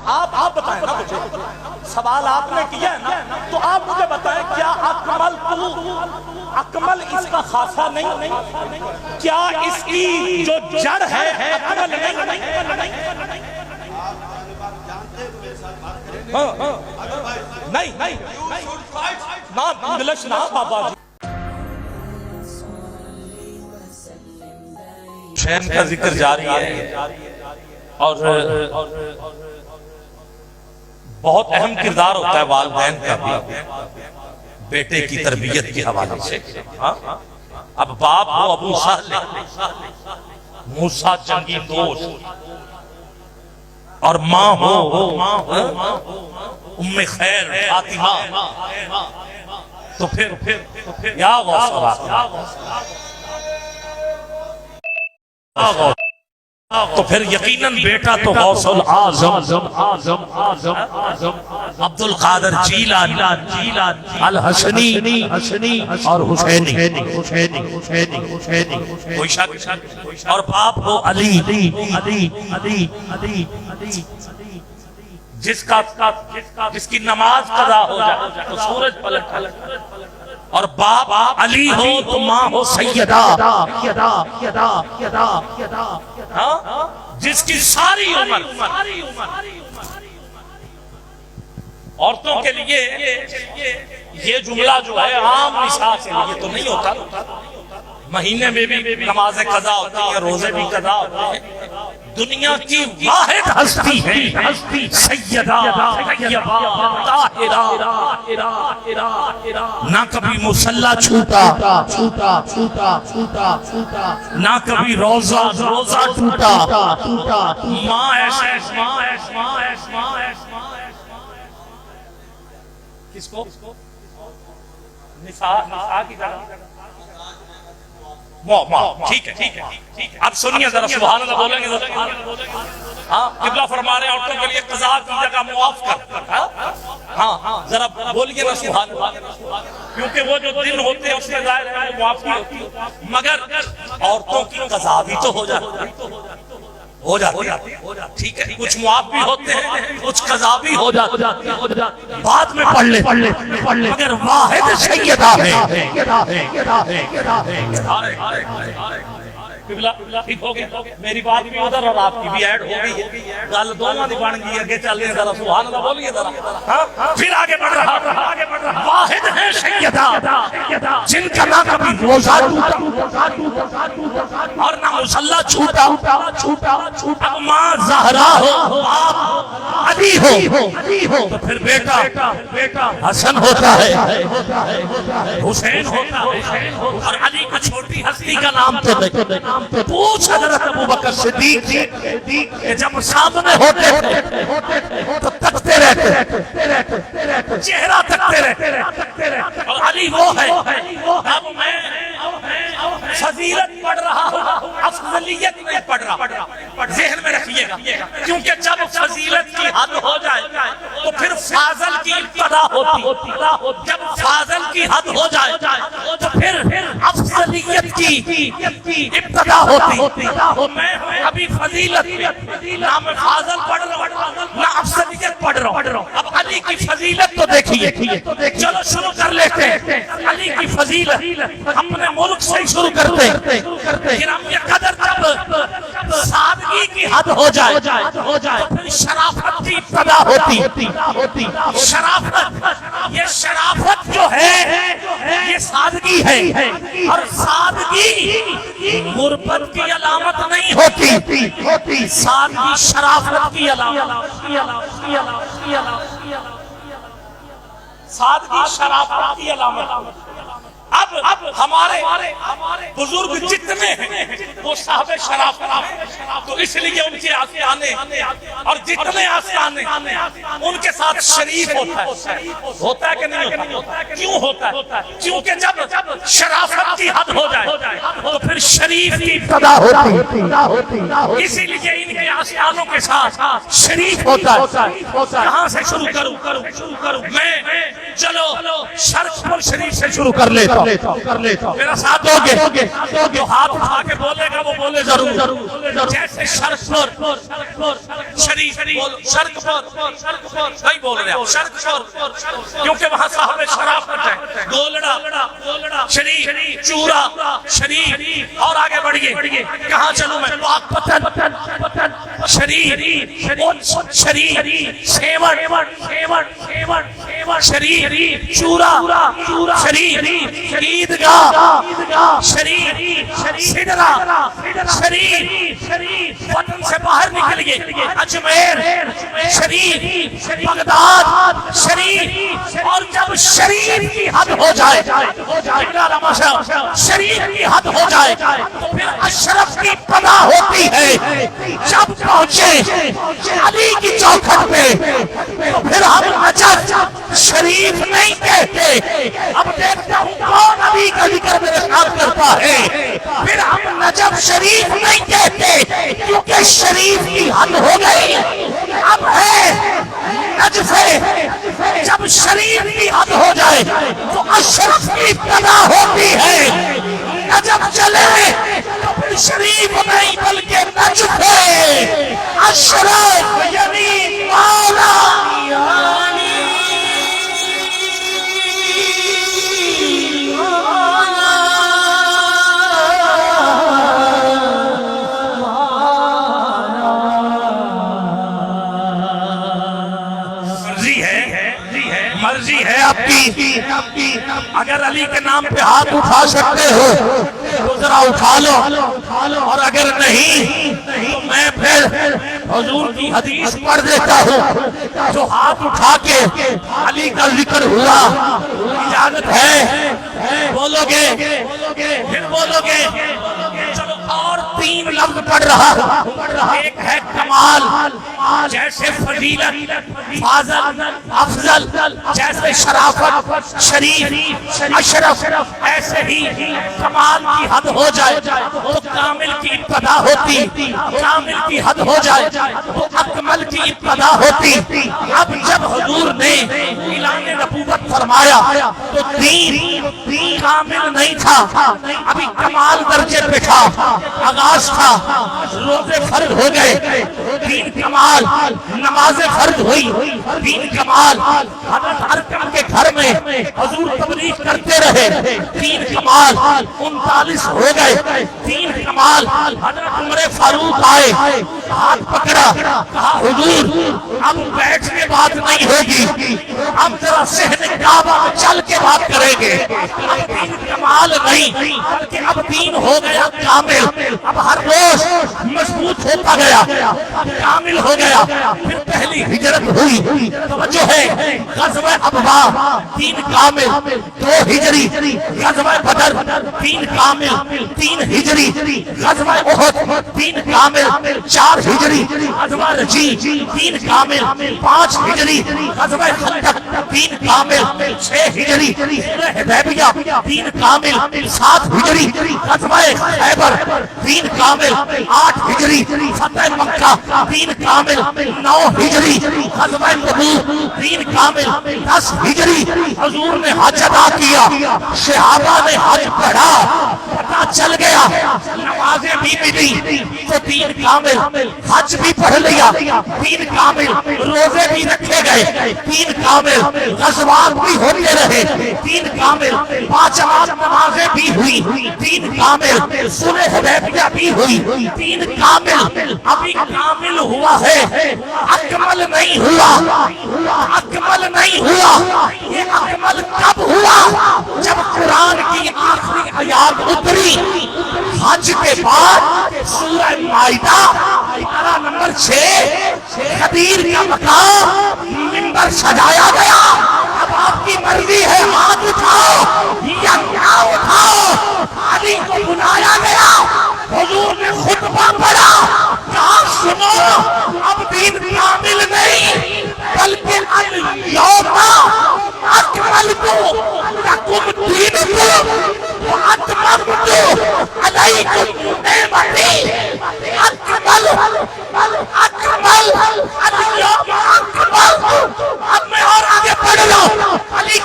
آپ بتائیں نا مجھے، سوال آپ نے کیا ہے نا، تو آپ مجھے بتائیں کیا اکمل اس کا خاصہ نہیں؟ کیا اس کی جو جڑ ہے اکمل نہیں؟ نہیں انگلش نہ بابا جی، حسین کا ذکر جاری ہے اور بہت اہم کردار ہوتا ہے والدین کا بھی بیٹے کی تربیت کے حوالے سے۔ اب باپ ہو ابو صالح، موسیٰ جنگی دوست، اور ماں ہو ام خیر فاطمہ، تو پھر یا غوث تو پھر یقیناً بیٹا تو غوث العظم عبد القادر جیلانی الحسنی اور حسینی، کوئی شک، اور باپ ہو علی جس کی نماز قضا ہو جائے تو سورج پلٹ، اور باپ علی ہو تو ماں ہو سیدہ، جس کی ساری عمر عورتوں کے لیے یہ جملہ جو ہے عام نساء کے لیے تو نہیں ہوتا، مہینے میں بھی نمازیں قضا ہوتی ہیں، روزے بھی قضا ہوتے ہیں، دنیا کی واحد ہستی ہے سیدہ طیبہ طاہرہ، نہ کبھی مصلی چھوٹا، نہ کبھی روزہ ٹوٹا، ماں ایسے کس کو نساء کی طرح ٹھیک ہے۔ اب سنیے ذرا، سبحان اللہ بولیں گے ذرا؟ ہاں، قبلہ فرما رہے ہیں عورتوں کے لیے قضا کی جگہ معاف کر، ہاں ذرا بولیے نا سبحان اللہ، کیونکہ وہ جو دن ہوتے ہیں اس میں ظاہر ہے معافی ہوتی ہے، مگر عورتوں کی قضا بھی تو ہو جاتی ہے، ٹھیک ہے، کچھ معاف بھی ہوتے ہیں، کچھ قضا بھی ہو جاتی ہے، بعد میں پڑھ لے، مگر واحد سیدہ ہے۔ ٹھیک ہو گیا، میری بات بھی ادھر اور آپ کی بھی ایڈ ہو گئی ہے، گل دونوں دی بن گئی ہے، آگے چل رہے ذرا سبحان اللہ بولیے ذرا، پھر آگے بڑھ رہا، واحد ہے سیدہ جن کا نہ کبھی روزہ ٹوٹا اور نہ مصلی چھوٹا، اب ماں زہرا ہو، علی ہو تو پھر بیٹا حسن ہوتا ہے، حسین ہوتا ہے، اور علی کو چھوٹی ہستی کا نام تو دیکھو، پوچھ حضرت ابوبکر صدیق کہ جب سامنے ہوتے تو تکتے رہتے، چہرہ تکتے رہتے، اور علی وہ ہے، اب میں فضیلت پڑھ رہا ہوں، افضلیت نہیں پڑھ رہا، ذہن میں رکھیے گا، کیونکہ جب فضیلت کی حد ہو جائے تو پھر فاضل کی ابتدا ہوتی، جب فاضل کی حد ہو جائے تو پھر افضلیت کی ابتدا ہوتی، میں ابھی فضیلت نہ میں فاضل پڑھ رہا ہوں نہ افضلیت پڑھ رہا ہوں، اب علی کی فضیلت تو دیکھیے، چلو شروع کر لیتے ہیں، علی کی فضیلت اپنے ملک سے ہی شروع کرتے ہیں، گرام یہ قدر جب سادگی کی حد ہو جائے تو پھر شرافت کی ابتدا ہوتی، شرافت، یہ شرافت جو ہے یہ سادگی ہے، اور سادگی غربت کی علامت نہیں ہوتی، سادگی شرافت کی علامت، سادگی شرافت کی علامت۔ اب ہمارے بزرگ جتنے ہیں وہ صاحب شرافت ہیں، تو اس لیے ان کے آستانے اور جتنے آستانے ان کے ساتھ شریف ہوتا ہے کہ نہیں ہوتا؟ کیوں ہوتا ہے؟ کیونکہ جب شرافت کی حد ہو جائے تو پھر شریف کی ابتدا ہوتی، اسی لیے ان کے آستانوں کے ساتھ شریف ہوتا ہے۔ کہاں سے شروع کروں؟ میں چلو شرق شریف سے شروع کر لیتا ہوں، میرا ساتھ دو گے، جو ہاتھ اٹھا کے بولے گا وہ بولے ضرور، جیسے شرق شریف شرق نہیں بول رہے ہیں، شرق کیونکہ وہاں صاحب شرافت ہے، گولڑا شریف، چورا شریف، اور آگے بڑھئے، کہاں چلوں میں؟ پاک پتن شریف، شریف، شریف، چورا شریف، عیدگاہ شریف، سدرہ شریف، وطن سے باہر نکلیے، اجمیر شریف، بغداد شریف، اور جب شریف کی حد ہو جائے، شریف کی حد ہو جائے تو پھر اشرف کی پناہ ہوتی ہے، جب پہنچے علی کی چوکھٹ پہ تو پھر ہم نجف شریف نہیں کہتے، اب دیکھتا ہوں کون علی کا ذکر میرے ساتھ کرتا ہے، پھر ہم نجف شریف نہیں کہتے کیونکہ شریف کی حد ہو گئی، اب ہے نجف ہے، جب شریف کی حد ہو جائے تو اشرف کی پناہ ہوتی ہے، نجف چلے تو پھر شریف نہیں بلکہ نجف ہے، اشرف یعنی مولا مرضی ہے آپ کی، اگر علی کے نام پہ ہاتھ اٹھا سکتے ہو تو ذرا اٹھا لو، اور اگر نہیں تو میں پھر حضور کی حدیث پڑھ دیتا ہوں، جو ہاتھ اٹھا کے علی کا ذکر ہوا، اجازت ہے بولو گے، پھر بولو گے، چلو اور 3 لفظ پڑھ رہا، ایک ہے کمال، جیسے فضیلت، فاضل، افضل، جیسے شرافت، شریف، اشرف، ایسے ہی کمال کی حد ہو جائے تو کامل کی ابتدا ہوتی، کامل کی حد ہو جائے تو اکمل کی ابتدا ہوتی، اب جب حضور نے اعلان نبوت فرمایا تو دین کامل نہیں تھا، ابھی کمال درجے پہ تھا، آغاز تھا، روزے فرض ہو گئے، دین کمال، نمازیں فرض ہوئی، دین کمال، حضرت ارکم کے گھر میں حضور تبلیغ کرتے رہے، دین کمال، 39 ہو گئے، دین کمال، حضرت عمر فاروق آئے، ہاتھ پکڑا، کہا حضور اب بیٹھ کے بات نہیں ہوگی، اب ذرا صحن کعبہ میں چل کے بات کریں گے، اب دین کمال نہیں بلکہ اب دین ہو گیا کامل، اب ہر روز مضبوط ہوتا گیا، اب کامل ہو گیا، پھر پہلی ہجرت ہوئی، توجہ ہے، غزوہ ابوا دین کامل، 2 ہجری غزوہ بدر دین کامل، 3 ہجری غزوہ احد دین کامل، 4 ہجری غزوہ رجی دین کامل، 5 ہجری غزوہ خندق دین کامل، 6 ہجری حدیبیہ دین کامل، 7 ہجری غزوہ خیبر دین کامل، 8 ہجری فتح مکہ دین کامل، 9 ہجری غزوہ تبوک دین کامل، 10 ہجری حضور نے حج ادا کیا، صحابہ نے حج پڑھا، پتہ چل گیا نمازیں بھی ملی تو دین کامل، حج بھی پڑھ لیا دین کامل، روزے بھی رکھے گئے دین کامل، غزوات بھی ہوتے رہے دین کامل، 5 وقت نمازیں بھی ہوئی دین کامل، صلح حدیبیہ بھی ہوئی دین کامل، ابھی کامل ہوا ہے، اکمل نہیں ہوا، اکمل نہیں ہوا، یہ اکمل کب ہوا؟ جب قرآن کی آخری آیات اتری، حج کے بعد سورہ مائدہ پارہ نمبر 6 غدیر کا مقام منبر سجایا گیا، اب آپ کی مرضی ہے ہاتھ اٹھاؤ یا کیا اٹھاؤ، علی کو بلایا گیا، حضور نے خطبہ پڑھا، کہا سنو اب دین کامل نہیں بلکہ اليوم اکملت لکم دینکم واتممت علیکم نعمتی، اکمل اليوم اکملت، اب میں اور آگے پڑھ لوں، علی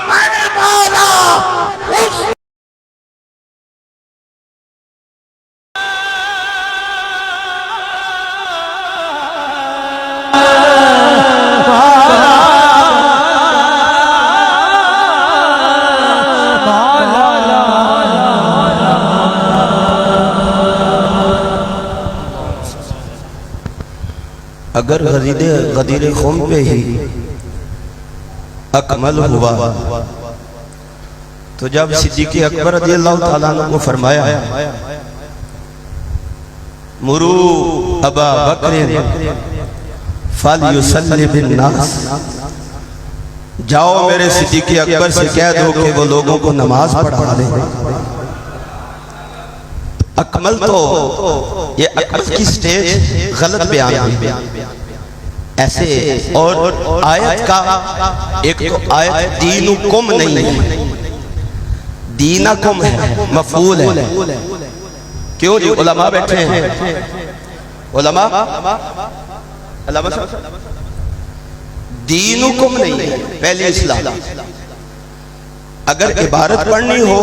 میں مولا اس اگر غدیر خم پہ ہی اکمل ہوا تو جب صدیق اکبر رضی اللہ تعالیٰ عنہ کو فرمایا مرو ابا بکر فلیصلی بالناس، جاؤ میرے صدیق اکبر سے کہہ دو کہ وہ لوگوں کو نماز پڑھا دیں۔ اکمل تو یہ اکمل کی سٹیج غلط بیان ہوئی ایسے، اور آیت کا ایک تو آیت دینکم نہیں ہے، دینکم ہے، مفعول ہے۔ کیوں جی علماء بیٹھے ہیں، علماء دینکم نہیں ہے پہلی اصلاح۔ اگر عبارت پڑھنی ہو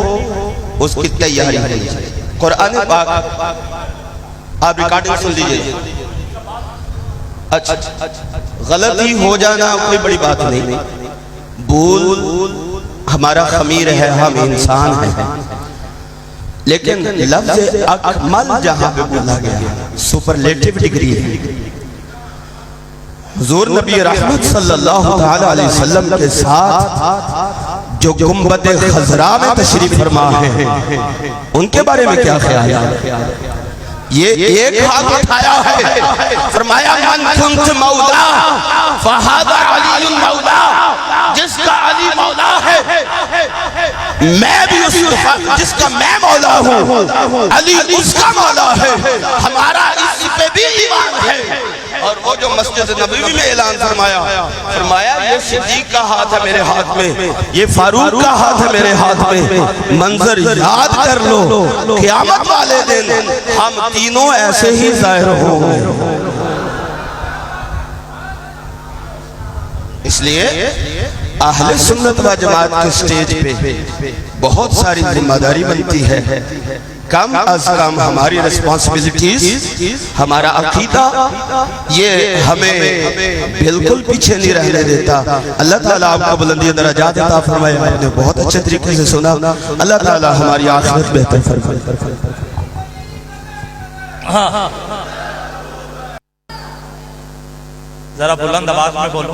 اس کی تیاری ہے۔ قرآن پاک آپ ریکارڈنگ سن لیجئے، اچھا غلطی ہو جانا کوئی بڑی بات نہیں، بھول ہمارا خمیر ہے، ہم انسان ہیں، لیکن لفظ اکمل جہاں پہ بولا گیا سپرلیٹیو ڈگری ہے۔ حضور نبی رحمت صلی اللہ تعالیٰ علیہ وسلم کے ساتھ جو گنبد خضراء میں تشریف فرما ہیں ان کے بارے میں کیا خیال ہے؟ یہ ایک ہاتھ اٹھایا ہے، فرمایا من کنت مولا فہذا علی مولا، جس کا علی مولا ہے میں بھی جس کا میں مولا ہوں علی اس کا مولا ہے، ہمارا اسی پہ بھی ایمان ہے۔ اور وہ جو مسجد نبوی میں اعلان فرمایا یہ صدیق کا ہاتھ ہے میرے ہاتھ میں، یہ فاروق کا ہاتھ ہے میرے ہاتھ میں، منظر یاد کر لو قیامت والے دن ہم تینوں ایسے ہی ظاہر ہوں گے۔ اس لیے اہل سنت و جماعت کے سٹیج پہ بہت ساری ذمہ داری بنتی ہے، کم از کم ہماری ریسپانسبلٹیز، ہمارا عقیدہ یہ ہمیں بالکل پیچھے نہیں رہنے دیتا۔ اللہ تعالیٰ آپ کو بلندی درجات عطا فرمائے، آپ نے بہت اچھے طریقے سے سنا، اللہ تعالیٰ ہماری آخرت بہتر فرمائے۔ ذرا بلند آواز میں بولو،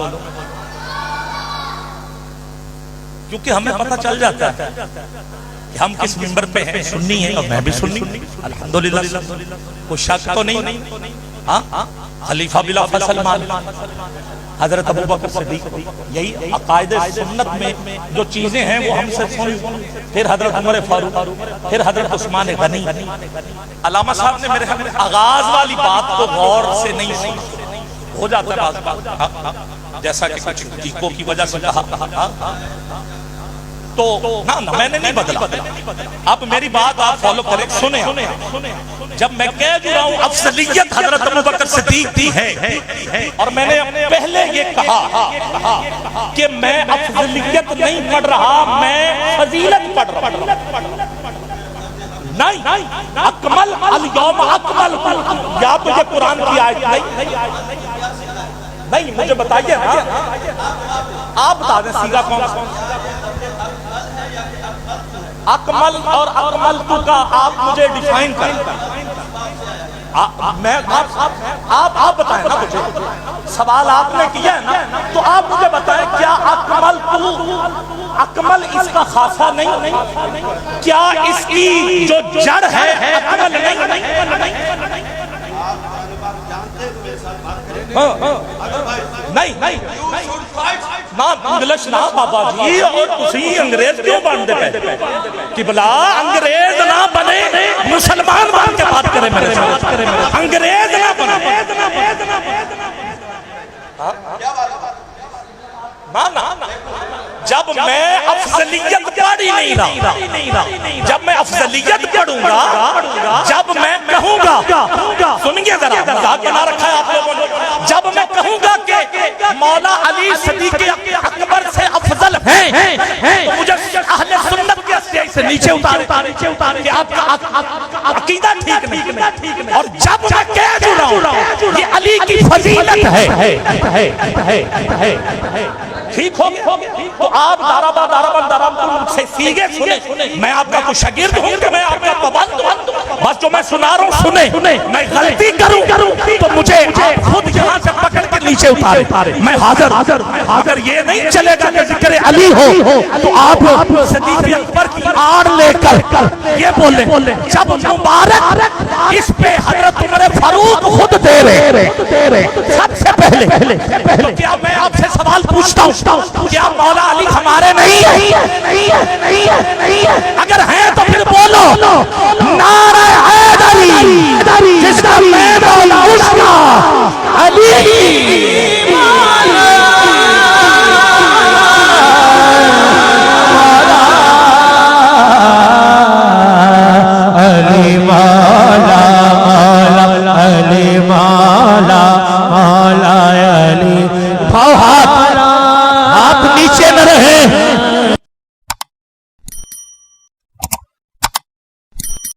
کیونکہ ہمیں پتہ چل جاتا ہے کہ ہم کس منبر پہ ہیں، سنی ہیں اور میں بھی سنی، الحمدللہ کوئی شک تو نہیں۔ خلیفہ بلا فصل مان حضرت ابوبکر صدیق، یہی عقائد سنت میں جو چیزیں ہیں وہ ہم سے سن، پھر حضرت عمر فاروق، پھر حضرت عثمان غنی۔ علامہ صاحب نے میرے خیال میں آغاز والی بات کو غور سے نہیں سنی، ہو جاتا ہے بعض بات جیسا کہ کچھ ٹیکوں کی وجہ سے کہا تو نہ میں نے نہیں بدلا۔ اب میری بات آپ فالو کریں، سنیں۔ جب میں کہہ رہا ہوں افضلیت حضرت ابوبکر صدیق کی ہے، اور میں نے پہلے یہ کہا کہ میں افضلیت نہیں پڑھ رہا، میں فضیلت پڑھ رہا ہوں۔ نہیں، اکمل الیوم اکمل، یا تجھے قرآن کی آیت نہیں، مجھے بتائیے نا، آپ بتا دیں سیگا کون سا؟ اکمل اور اکمل تو کا آپ مجھے ڈیفائن کریں، آپ بتائیں نا مجھے، سوال آپ نے کیا ہے نا، تو آپ مجھے بتائیں کیا اکمل تو، اکمل اس کا خاصہ نہیں؟ کیا اس کی جو جڑ ہے اکمل نہیں؟ نہیں انگلش نہ بابا جی، اور اسی انگریز کیوں باندھتے پہ کہ بلا انگریز نہ بنے، مسلمان بن کے بات کرے میرے ساتھ، انگریز نہ بنے۔ جب میں افضلیت پڑھ ہی نہیں رہا، جب میں افضلیت پڑھوں گا، جب میں کہوں گا، سنیے ذرا مذاق بنا رکھا ہے آپ لوگوں نے، جب میں کہوں گا کہ مولا علی صدیق اکبر سے افضل تو مجھے اہل سنت کے استیائی سے نیچے اتارے کہ آپ کا عقیدہ ٹھیک نہیں. اور جب میں کہہ رہا ہوں یہ علی کی فضیلت ہے ٹھیک ہو گیا تو آپ دارابا سے سیگے سنے. میں آپ کا کوئی شاگرد ہوں کہ میں آپ کا پابند ہوں؟ بس جو میں سنا رہا ہوں سنے. میں غلطی کروں تو مجھے خود یہاں سے پکڑ کے نیچے اتارے. میں حاضر. اگر یہ نہیں چلے گا کہ ذکر علی ہو تو آپ صدیق اکبر کی آڑ لے کر یہ بولیں جب مبارک اس پہ حضرت عمر فاروق خود دے رہے سب سے پہلے تو کیا میں آپ سے سوال پوچھتا ہوں کیا مولا علی ہمارے نہیں ہیں؟ اگر ہیں تو پھر بولو